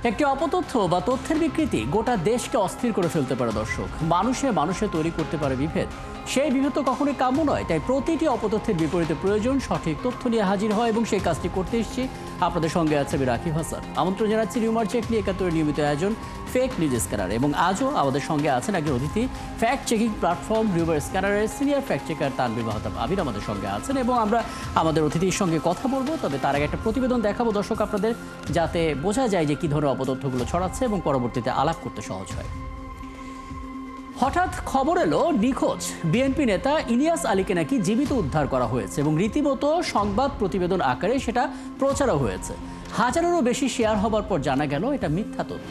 একটি অপতথ্য বা তথ্যের বিকৃতি গোটা দেশকে অস্থির করে ফেলতে পারে দর্শক। মানুষে তৈরি করতে পারে বিভেদ। সেই বিভেদ তো কখনোই কাম্য নয়। তাই প্রতিটি অপতথ্যের বিপরীতে প্রয়োজন সঠিক তথ্য নিয়ে হাজির হয়, এবং সেই কাজটি করতে এসেছি। আপনাদের সঙ্গে আছে আমি রাকিব হাসান। আমন্ত্রণ জানাচ্ছি রিউমার চেক নিয়ে ৭১-এর নিয়মিত আয়োজন ফেক নিউজ স্ক্যানার। এবং আজও আমাদের সঙ্গে আছেন একজন অতিথি, ফ্যাক্ট চেকিং প্ল্যাটফর্ম রিউমার স্ক্যানারের senior fact checker Tanvir Mahtab Abir আমাদের সঙ্গে আছেন, এবং আমরা আমাদের অতিথির সঙ্গে কথা বলবো। তবে তার আগে একটা প্রতিবেদন দেখাবো দর্শক আপনাদের, যাতে বোঝা যায় যে কী ধরনের অপতথ্যগুলো ছড়াচ্ছে এবং পরবর্তীতে আলাপ করতে সহজ হয়। হঠাৎ খবর এলো নিখোঁজ বিএনপি নেতা ইলিয়াস আলীকে নাকি জীবিত উদ্ধার করা হয়েছে, এবং রীতিমতো সংবাদ প্রতিবেদন আকারে সেটা প্রচারও হয়েছে। হাজারেরও বেশি শেয়ার হবার পর জানা গেল এটা মিথ্যা তথ্য।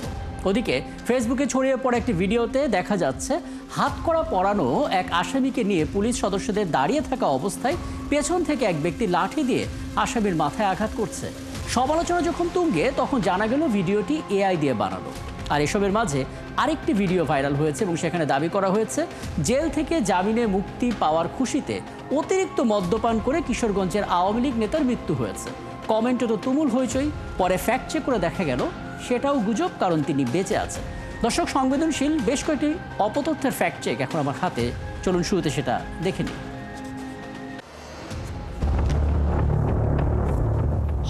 ওদিকে ফেসবুকে ছড়িয়ে পড়া একটি ভিডিওতে দেখা যাচ্ছে হাতকড়া পরানো এক আসামিকে নিয়ে পুলিশ সদস্যদের দাঁড়িয়ে থাকা অবস্থায় পেছন থেকে এক ব্যক্তি লাঠি দিয়ে আসামির মাথায় আঘাত করছে। সমালোচনা যখন তুঙ্গে, তখন জানা গেল ভিডিওটি এআই দিয়ে বানানো। আর এসবের মাঝে আরেকটি ভিডিও ভাইরাল হয়েছে, এবং সেখানে দাবি করা হয়েছে জেল থেকে জামিনে মুক্তি পাওয়ার খুশিতে অতিরিক্ত মদ্যপান করে কিশোরগঞ্জের আওয়ামী লীগ নেতার মৃত্যু হয়েছে। কমেন্টে তো তুমুল হইচই। পরে ফ্যাক্ট চেক করে দেখা গেল সেটাও গুজব, কারণ তিনি বেঁচে আছেন। দর্শক, সংবেদনশীল বেশ কয়েকটি অপতথ্যের ফ্যাক্ট চেক এখন আমার হাতে। চলুন শুরুতে সেটা দেখে নিই।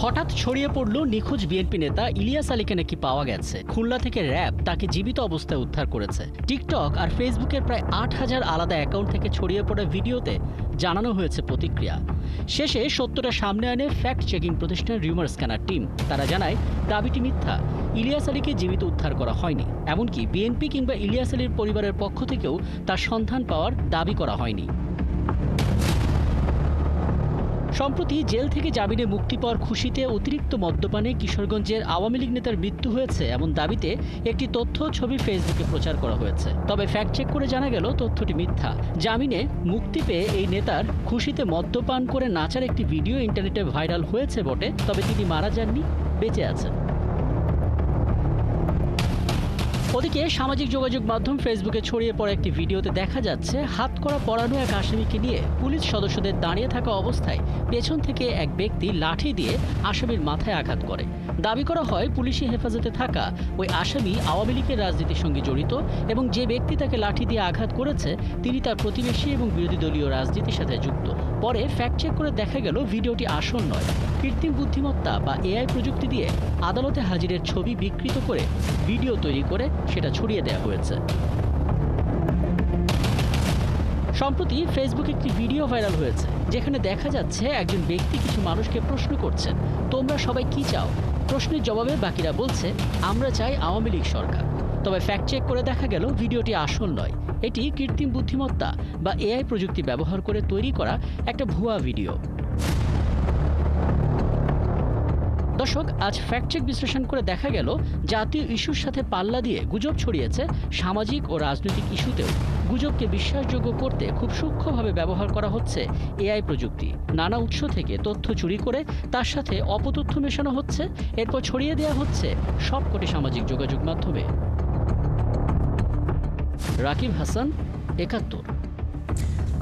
হঠাৎ ছড়িয়ে পড়ল নিখোঁজ বিএনপি নেতা ইলিয়াস আলীকে নাকি পাওয়া গেছে। খুলনা থেকে র্যাব তাকে জীবিত অবস্থায় উদ্ধার করেছে। টিকটক আর ফেসবুকের প্রায় ৮,০০০ আলাদা অ্যাকাউন্ট থেকে ছড়িয়ে পড়া ভিডিওতে জানানো হয়েছে প্রতিক্রিয়া। শেষে সত্যটা সামনে আনে ফ্যাক্ট চেকিং প্রতিষ্ঠান রিউমার স্ক্যানার টিম। তারা জানায় দাবিটি মিথ্যা। ইলিয়াস আলীকে জীবিত উদ্ধার করা হয়নি। এমনকি বিএনপি কিংবা ইলিয়াস আলীর পরিবারের পক্ষ থেকেও তার সন্ধান পাওয়ার দাবি করা হয়নি। সম্প্রতি জেল থেকে জামিনে মুক্তি পাওয়ার খুশিতে অতিরিক্ত মদ্যপানে কিশোরগঞ্জের আওয়ামী লীগ নেতার মৃত্যু হয়েছে এমন দাবিতে একটি তথ্য ছবি ফেসবুকে প্রচার করা হয়েছে। তবে ফ্যাক্ট চেক করে জানা গেল তথ্যটি মিথ্যা। জামিনে মুক্তি পেয়ে এই নেতার খুশিতে মদ্যপান করে নাচার একটি ভিডিও ইন্টারনেটে ভাইরাল হয়েছে বটে, তবে তিনি মারা যাননি, বেঁচে আছেন। ওদিকে সামাজিক যোগাযোগ মাধ্যম ফেসবুকে ছড়িয়ে পড়া একটি ভিডিওতে দেখা যাচ্ছে হাতকড়া পরানো এক আসামিকে নিয়ে পুলিশ সদস্যদের দাঁড়িয়ে থাকা অবস্থায় পেছন থেকে এক ব্যক্তি লাঠি দিয়ে আসামির মাথায় আঘাত করে। দাবি করা হয় পুলিশি হেফাজতে থাকা ওই আসামি আওয়ামী লীগের রাজনীতির সঙ্গে জড়িত, এবং যে ব্যক্তি তাকে লাঠি দিয়ে আঘাত করেছে তিনি তার প্রতিবেশী এবং বিরোধী দলীয় রাজনীতির সাথে যুক্ত। পরে ফ্যাক্ট চেক করে দেখা গেল ভিডিওটি আসল নয়। কৃত্রিম বুদ্ধিমত্তা বা এআই প্রযুক্তি দিয়ে আদালতে হাজিরের ছবি বিকৃত করে ভিডিও তৈরি করে সেটা ছড়িয়ে দেওয়া হয়েছে। সম্প্রতি ফেসবুকে একটি ভিডিও ভাইরাল হয়েছে, যেখানে দেখা যাচ্ছে একজন ব্যক্তি কিছু মানুষকে প্রশ্ন করছেন, তোমরা সবাই কি চাও? প্রশ্নের জবাবে বাকিরা বলছে, আমরা চাই আওয়ামী লীগ সরকার। তবে ফ্যাক্ট চেক করে দেখা গেল ভিডিওটি আসল নয়। এটি কৃত্রিম বুদ্ধিমত্তা বা এআই প্রযুক্তি ব্যবহার করে তৈরি করা একটা ভুয়া ভিডিও। দর্শক, আজ ফ্যাক্ট চেক বিশ্লেষণ করে দেখা গেল জাতীয় ইস্যুর সাথে পাল্লা দিয়ে গুজব ছড়িয়েছে সামাজিক ও রাজনৈতিক ইস্যুতেও। গুজবকে বিশ্বাসযোগ্য করতে খুব সূক্ষ্মভাবে ব্যবহার করা হচ্ছে এআই প্রযুক্তি। নানা উৎস থেকে তথ্য চুরি করে তার সাথে অপতথ্য মেশানো হচ্ছে, এরপর ছড়িয়ে দেওয়া হচ্ছে সবকটি সামাজিক যোগাযোগ মাধ্যমে। রাকিব হাসান, ৭১।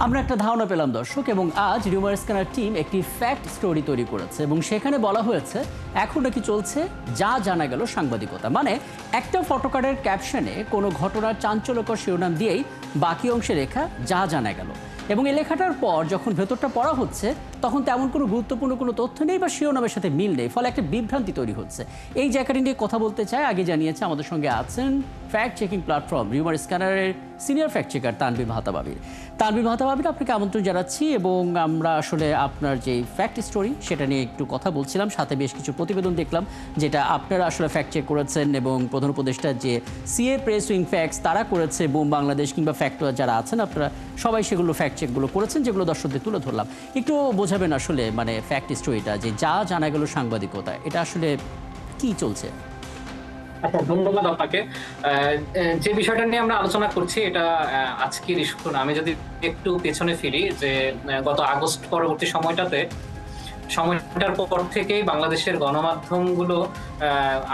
আমরা একটা ধারণা পেলাম দর্শক, এবং আজ রিউমার স্ক্যানার টিম একটি ফ্যাক্ট স্টোরি তৈরি করেছে, এবং সেখানে বলা হয়েছে এখন নাকি চলছে যা জানা গেল সাংবাদিকতা। মানে একটা ফটোকার্ডের ক্যাপশনে কোনো ঘটনার চাঞ্চল্যকর শিরোনাম দিয়েই বাকি অংশে লেখা যা জানা গেল, এবং এই লেখাটার পর যখন ভেতরটা পড়া হচ্ছে তখন তেমন কোনো গুরুত্বপূর্ণ কোনো তথ্য নেই বা শিরোনামের সাথে মিল নেই, ফলে একটা বিভ্রান্তি তৈরি হচ্ছে। এই জায়গাটি নিয়ে কথা বলতে চাই। আগে জানিয়েছে আমাদের সঙ্গে আছেন ফ্যাক্ট চেকিং প্ল্যাটফর্ম রিউমার স্ক্যানারের senior fact checker Tanvir Mahtab Abir. Tanvir Mahtab Abir, আপনাকে আমন্ত্রণ জানাচ্ছি। এবং আমরা আসলে আপনার যে ফ্যাক্ট স্টোরি সেটা নিয়ে একটু কথা বলছিলাম, সাথে বেশ কিছু প্রতিবেদন দেখলাম যেটা আপনারা আসলে ফ্যাক্ট চেক করেছেন, এবং প্রধান উপদেষ্টা যে সিএ প্রেস উইং ফ্যাক্টস তারা করেছে, বুম বাংলাদেশ কিংবা ফ্যাক্টর যারা আছেন আপনারা সবাই সেগুলো ফ্যাক্ট চেকগুলো করেছেন, যেগুলো দর্শকদের তুলে ধরলাম। একটু বোঝাবেন আসলে মানে ফ্যাক্ট স্টোরিটা যে যা জানা গেল সাংবাদিকতা, এটা আসলে কি চলছে? আচ্ছা, ধন্যবাদ আপনাকে। যে বিষয়টা নিয়ে আমরা আলোচনা করছি এটা আজকের ইস্যু না। আমি যদি একটু পেছনে ফিরি, যে গত আগস্ট পরবর্তী সময়টাতে সময়টার পর থেকেই বাংলাদেশের গণমাধ্যমগুলো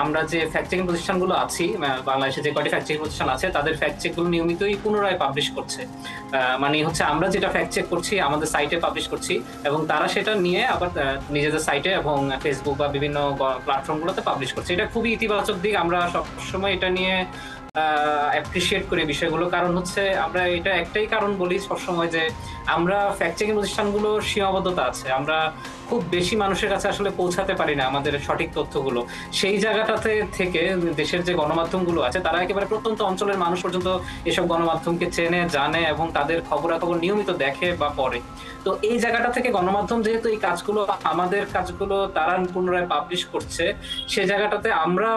আমরা যে ফ্যাক্ট চেকিং প্রতিষ্ঠানগুলো আছি, বাংলাদেশে যে কয়টি ফ্যাক্ট চেকিং প্রতিষ্ঠান আছে তাদের ফ্যাক্ট চেকগুলো নিয়মিতই পুনরায় পাবলিশ করছে। মানে হচ্ছে আমরা যেটা ফ্যাক্ট চেক করছি আমাদের সাইটে পাবলিশ করছি এবং তারা সেটা নিয়ে আবার নিজেদের সাইটে এবং ফেসবুক বা বিভিন্ন প্ল্যাটফর্মগুলোতে পাবলিশ করছে। এটা খুবই ইতিবাচক দিক। আমরা সবসময় এটা নিয়ে অ্যাপ্রিসিয়েট করি বিষয়গুলো। কারণ হচ্ছে আমরা এটা একটাই কারণ বলি সবসময় যে আমরা ফ্যাক্ট চেকিং প্রতিষ্ঠানগুলো সীমাবদ্ধতা আছে, আমরা খুব বেশি মানুষের কাছে আসলে পৌঁছাতে পারি না আমাদের সঠিক তথ্যগুলো। সেই জায়গাটাতে থেকে দেশের যে গণমাধ্যমগুলো আছে তারা একেবারে প্রত্যন্ত অঞ্চলের মানুষ পর্যন্ত এসব গণমাধ্যমকে চেনে, জানে এবং তাদের খবরাখবর নিয়মিত দেখে বা পড়ে। তো এই জায়গাটা থেকে গণমাধ্যম যেহেতু এই কাজগুলো, আমাদের কাজগুলো তারা পুনরায় পাবলিশ করছে, সেই জায়গাটাতে আমরা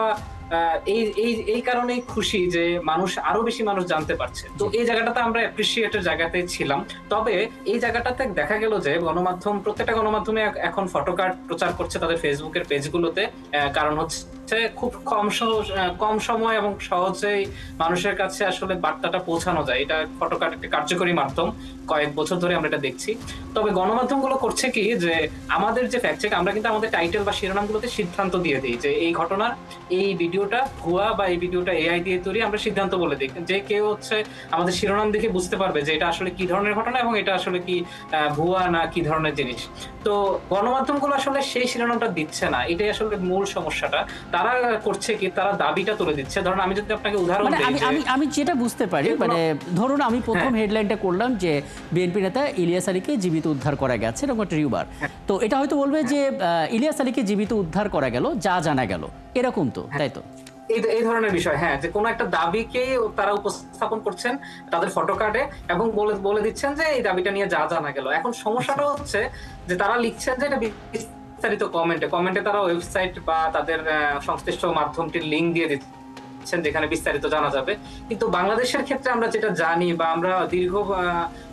এই কারণেই খুশি যে মানুষ আরো বেশি মানুষ জানতে পারছে। তো এই জায়গাটাতে আমরা অ্যাপ্রিসিয়েটের জায়গাতে ছিলাম। তবে এই জায়গাটাতে দেখা গেল যে গণমাধ্যম, প্রত্যেকটা গণমাধ্যমে এখন ফটোকার্ড প্রচার করছে তাদের ফেসবুকের পেজগুলোতে। কারণ হচ্ছে খুব কম সময় এবং সহজেই মানুষের কাছে আসলে বার্তাটা পৌঁছানো যায়। এটা ফটোকার্ড একটা কার্যকরী মাধ্যম, কয়েক বছর ধরে আমরা এটা দেখছি। তবে গণমাধ্যমগুলো করছে কি যে আমাদের যে ফ্যাক্ট চেক, আমরা কিন্তু আমাদের টাইটেল বা শিরোনামগুলোতে সিদ্ধান্ত দিয়ে দিই যে এই ঘটনার এই ভিডিওটা ভুয়া বা এই ভিডিওটা এআই দিয়ে তৈরি। আমরা সিদ্ধান্ত বলে দিই যে কেউ হচ্ছে আমাদের শিরোনাম দেখে বুঝতে পারবে যে এটা আসলে কি ধরনের ঘটনা এবং এটা আসলে কি ভুয়া না কি ধরনের জিনিস। তো গণমাধ্যমগুলো আসলে সেই শিরোনামটা দিচ্ছে না, এটাই আসলে মূল সমস্যাটা। তারা করছে কি, তারা দাবিটা তুলে দিচ্ছে। ধরুন আমি যদি আপনাকে উদাহরণ দিই, আমি যেটা বুঝতে পারি, মানে ধরুন আমি প্রথম হেডলাইনটা করলাম যে বিএনপি নেতা ইলিয়াস আলীকে জীবিত উদ্ধার করা গেছে এরকম একটা রিউমার। তো এটা হয়তো বলবে যে ইলিয়াস আলীকে জীবিত উদ্ধার করা গেল, যা জানা গেল, এরকম তো, তাই তো? এই ধরনের বিষয়, হ্যাঁ, যে কোনো একটা দাবিকেই তারা উপস্থাপন করছেন তাদের ফটোকার্ডে এবং বলে দিচ্ছেন যে এই দাবিটা নিয়ে যা জানা গেল। এখন সমস্যাটা হচ্ছে যে তারা লিখছেন যে এটা বিস্তারিত কমেন্টে তারা ওয়েবসাইট বা তাদের সংশ্লিষ্ট মাধ্যমটির লিঙ্ক দিয়ে দিচ্ছেন যেখানে বিস্তারিত জানা যাবে। কিন্তু বাংলাদেশের ক্ষেত্রে আমরা যেটা জানি বা আমরা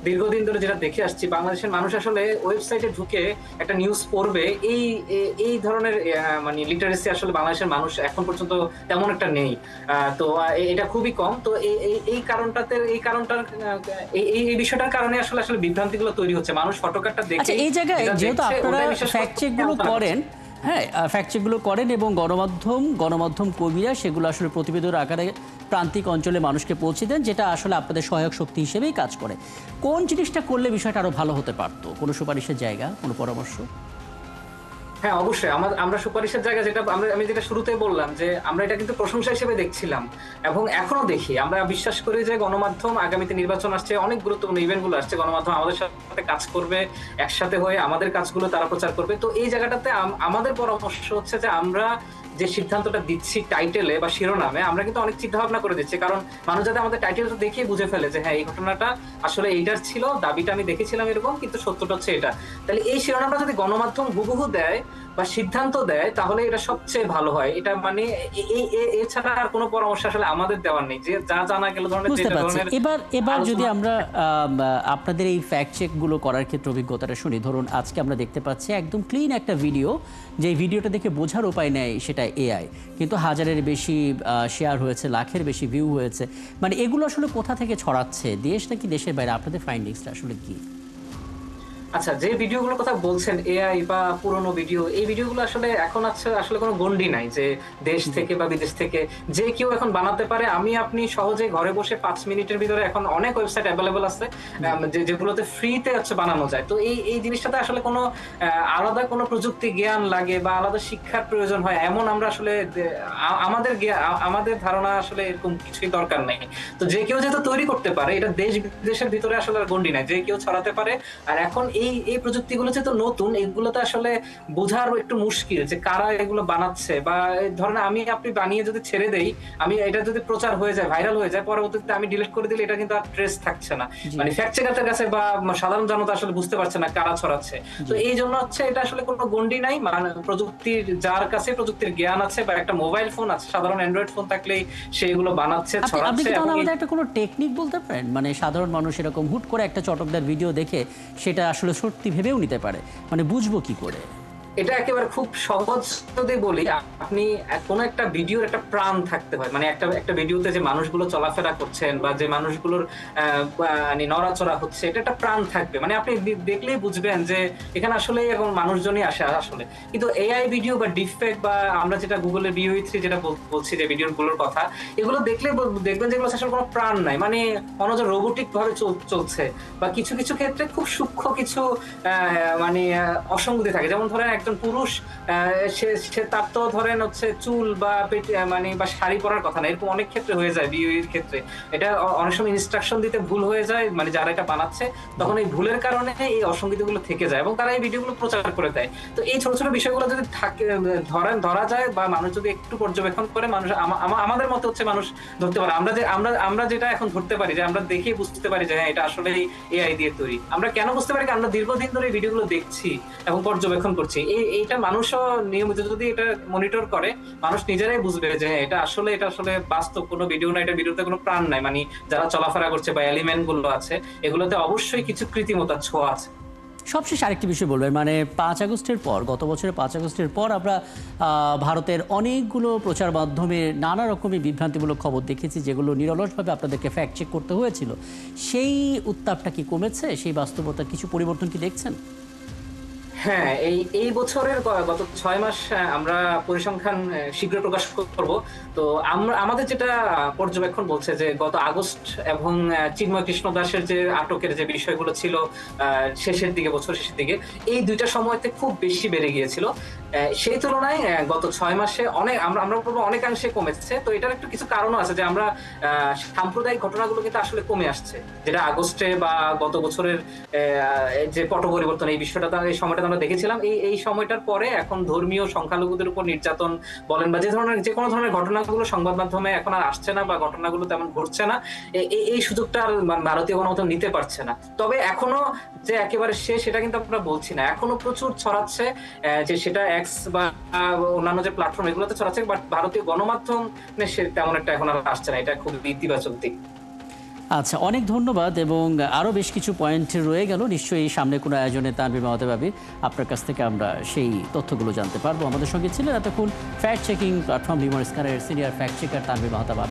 দীর্ঘদিন ধরে যেটা দেখে আসছি, বাংলাদেশের মানুষ আসলে ওয়েবসাইটে ঢুকে একটা নিউজ পড়বে এই ধরনের মানে লিটারেসি আসলে বাংলাদেশের মানুষ এখন পর্যন্ত তেমন একটা নেই। তো এটা খুবই কম। তো এই বিষয়টার কারণে আসলে বিভ্রান্তিগুলো তৈরি হচ্ছে। মানুষ ফটোকার্ডটা দেখে এই জায়গায় যেহেতু আপনারা ফ্যাক্ট চেকগুলো করেন, হ্যাঁ ফ্যাক্ট চেকগুলো করেন এবং গণমাধ্যম কর্মীরা সেগুলো আসলে প্রতিবেদন আকারে প্রান্তিক অঞ্চলে মানুষকে পৌঁছে দেন, যেটা আসলে আপনাদের সহায়ক শক্তি হিসেবেই কাজ করে। কোন জিনিসটা করলে বিষয়টা আরো ভালো হতে পারতো? কোনো সুপারিশের জায়গা, কোনো পরামর্শ? হ্যাঁ, অবশ্যই আমরা সুপারিশের জায়গা, যেটা আমি যেটা শুরুতে বললাম যে আমরা এটা কিন্তু প্রশংসা হিসেবে দেখছিলাম এবং এখনো দেখি। আমরা বিশ্বাস করি যে গণমাধ্যম, আগামীতে নির্বাচন আসছে, অনেক গুরুত্বপূর্ণ ইভেন্টগুলো আসছে, গণমাধ্যম আমাদের সাথে কাজ করবে, একসাথে হয়ে আমাদের কাজগুলো তারা প্রচার করবে। তো এই জায়গাটাতে আমাদের পরামর্শ হচ্ছে যে আমরা যে সিদ্ধান্তটা দিচ্ছি টাইটেলে বা শিরোনামে, আমরা কিন্তু অনেক চিন্তা ভাবনা করে দিচ্ছি। কারণ মানুষ যাতে আমাদের টাইটেলটা দেখে বুঝে ফেলে যে হ্যাঁ এই ঘটনাটা আসলে এইটার ছিল, দাবিটা আমি দেখেছিলাম এরকম, কিন্তু সত্যটা হচ্ছে এটা। তাহলে এই শিরোনামটা যদি গণমাধ্যম হুবহু দেয় বা সিদ্ধান্ত দেয় তাহলে এটা সবচেয়ে ভালো হয়। এটা মানে এছাড়া আর কোনো পরামর্শ আসলে আমাদের দেওয়ার নেই, যে যা জানা গেল ধরনের। এবার যদি আমরা আপনাদের এই ফ্যাক্ট চেক গুলো করার ক্ষেত্রে অভিজ্ঞতাটা শুনি, ধরুন আজকে আমরা দেখতে পাচ্ছি একদম ক্লিন একটা ভিডিও, যে ভিডিওটা দেখে বোঝার উপায় নেই সেটা এআই, কিন্তু হাজারের বেশি শেয়ার হয়েছে, লাখের বেশি ভিউ হয়েছে। মানে এগুলো আসলে কোথা থেকে ছড়াচ্ছে, দেশ নাকি দেশের বাইরে? আপনাদের ফাইন্ডিংসটা আসলে কি? আচ্ছা, যে ভিডিওগুলোর কথা বলছেন এআই বা পুরনো ভিডিও, এই ভিডিওগুলো আসলে এখন আসলে কোনো গন্ডি নাই যে দেশ থেকে বা বিদেশ থেকে যে কেউ এখন বানাতে পারে। আপনি সহজে ঘরে বসে 5 মিনিটের ভিতরে এখন অনেক ওয়েবসাইট অ্যাভেলেবল আছে যেগুলোতে ফ্রিতে বানানো যায়। তো এই জিনিসটাতে আসলে কোনো আলাদা কোনো প্রযুক্তি জ্ঞান লাগে বা আলাদা শিক্ষার প্রয়োজন হয় এমন আমরা আসলে আমাদের ধারণা আসলে এরকম কিছুই দরকার নেই। তো যে কেউ যেহেতু তৈরি করতে পারে, এটা দেশ বিদেশের ভিতরে আসলে গন্ডি নাই, যে কেউ ছড়াতে পারে। আর এখন এই প্রযুক্তিগুলো যেহেতু নতুন, এগুলোতে আসলে বোঝার একটু মুশকিল যে কারা এগুলো বানাচ্ছে। বা ধরেন আপনি বানিয়ে যদি ছেড়ে দেই, এটা যদি প্রচার হয়ে যায়, ভাইরাল হয়ে যায়, পরবর্তীতে আমি ডিলিট করে দিলে এটা কিন্তু আর ট্রেস থাকছে না, মানে ফ্যাক্ট চেকারদের কাছে বা সাধারণ জনতা আসলে বুঝতে পারছে না কারা ছড়াচ্ছে। তো এই জন্য এটা আসলে কোনো গন্ডি নাই। মানে প্রযুক্তির যার কাছে প্রযুক্তির জ্ঞান আছে বা একটা মোবাইল ফোন আছে, সাধারণ অ্যান্ড্রয়েড ফোন থাকলেই সেগুলো বানাচ্ছে, ছড়াচ্ছে। আপনি কি তাহলে আমাদের একটা কোনো টেকনিক বলতে পারেন, মানে সাধারণ মানুষ এরকম হুট করে একটা চটকদার ভিডিও দেখে সেটা আসলে সত্যি ভেবেও নিতে পারে, মানে বুঝবো কি করে? এটা একেবারে খুব সহজ যদি বলি, আপনি কোনো একটা ভিডিওর একটা প্রাণ থাকতে হয়, মানে একটা একটা ভিডিওতে যে মানুষগুলো চলাফেরা করছেন বা যে মানুষগুলোর মানে নড়াচড়া হচ্ছে, এটা একটা প্রাণ থাকবে, মানে আপনি দেখলেই বুঝবেন যে এখানে আসলে এখন মানুষজনই আসে আসলে। কিন্তু এআই ভিডিও বা ডিপফেক বা আমরা যেটা গুগলের VOE3 যেটা বলছি যে ভিডিওগুলোর কথা, এগুলো দেখলে দেখবেন যে এগুলো আসলে কোনো প্রাণ নাই, মানে মনে হচ্ছে রোবোটিক ভাবে চলছে, বা কিছু কিছু ক্ষেত্রে খুব সূক্ষ্ম কিছু মানে অসঙ্গতি থাকে। যেমন ধরেন একজন পুরুষ, সে সে তার তো ধরেন হচ্ছে চুল বা মানে বা শাড়ি পরার কথা না, এরকম অনেক ক্ষেত্রে হয়ে যায় বিয়ের ক্ষেত্রে। এটা অনেক সময় ইনস্ট্রাকশন দিতে ভুল হয়ে যায়, মানে যারা এটা বানাচ্ছে, তখন এই ভুলের কারণে এই অসঙ্গতিগুলো থেকে যায় এবং তারা এই ভিডিওগুলো প্রচার করে দেয়। তো এই ছোট ছোট বিষয়গুলো যদি থাকে, ধরা যায় বা মানুষ যদি একটু পর্যবেক্ষণ করে, মানুষ আমাদের মতো হচ্ছে মানুষ ধরতে পারে। আমরা যেটা এখন ধরতে পারি, যে আমরা দেখে বুঝতে পারি যে হ্যাঁ এটা আসলে এআই দিয়ে তৈরি। আমরা কেন বুঝতে পারি? আমরা দীর্ঘদিন ধরে এই ভিডিওগুলো দেখছি এবং পর্যবেক্ষণ করছি। এইটা মানুষও নিয়মিত যদি এটা মনিটর করে, মানুষ নিজেরাই বুঝবে যে হ্যাঁ এটা আসলে বাস্তব কোনো ভিডিও না, এটা ভিডিওতে কোনো প্রাণ নাই, মানে যারা চলাফেরা করছে বা এলিমেন্ট গুলো আছে, এগুলোতে অবশ্যই কিছু কৃত্রিমতার ছোঁয়া আছে। সবশেষ আরেকটি বিষয় বলবেন, মানে 5 আগস্টের পর, গত বছরের 5 আগস্টের পর আমরা ভারতের অনেকগুলো প্রচার মাধ্যমে নানা রকমের বিভ্রান্তিমূলক খবর দেখেছি, যেগুলো নিরলসভাবে আপনাদেরকে ফ্যাক্ট চেক করতে হয়েছিল। সেই উত্তাপটা কি কমেছে? সেই বাস্তবতার কিছু পরিবর্তন কি দেখছেন? হ্যাঁ, এই বছরের গত 6 মাস আমরা পরিসংখ্যান শীঘ্র প্রকাশ করব। তো আমাদের যেটা পর্যবেক্ষণ বলছে যে গত আগস্ট এবং চিন্ময় কৃষ্ণ দাসের যে আটকের যে বিষয়গুলো ছিল শেষের দিকে, বছর শেষের দিকে, এই দুইটা সময়তে খুব বেশি বেড়ে গিয়েছিল। সেই তুলনায় গত 6 মাসে আমরা বলবো অনেকাংশে কমেছে। তো এটার একটু কিছু কারণও আছে, যে আমরা সাম্প্রদায়িক ঘটনাগুলো কিন্তু আসলে কমে আসছে, যেটা আগস্টে বা গত বছরের যে পট পরিবর্তন, এই বিষয়টা এই সময়টা আমরা দেখেছিলাম। এই সময়টার পরে এখন ধর্মীয় সংখ্যালঘুদের উপর নির্যাতন বলেন বা যে কোনো ধরনের ঘটনাগুলো সংবাদ মাধ্যমে এখন আর আসছে না, বা ঘটনাগুলো তেমন ঘটছে না। এই সুযোগটা আর ভারতীয় গণমাধ্যম নিতে পারছে না। তবে এখনো যে একেবারে শেষ সেটা কিন্তু আমরা বলছি না, এখনো প্রচুর ছড়াচ্ছে, যে সেটা এক্স বা অন্যান্য যে প্ল্যাটফর্ম, এগুলোতে ছড়াচ্ছে, বাট ভারতীয় গণমাধ্যম সে তেমন একটা এখন আর আসছে না। এটা খুব ইতিবাচক দিক। আচ্ছা, অনেক ধন্যবাদ। এবং আরও বেশ কিছু পয়েন্ট রয়ে গেল, নিশ্চয়ই সামনে কোনো আয়োজনে তানভীর মাহতাব আপনার কাছ থেকে আমরা সেই তথ্যগুলো জানতে পারবো। আমাদের সঙ্গে ছিলেন এতক্ষণ ফ্যাক্ট চেকিং প্ল্যাটফর্ম হিউম্যান স্ক্যানের senior fact checker Tanvir Mahtab.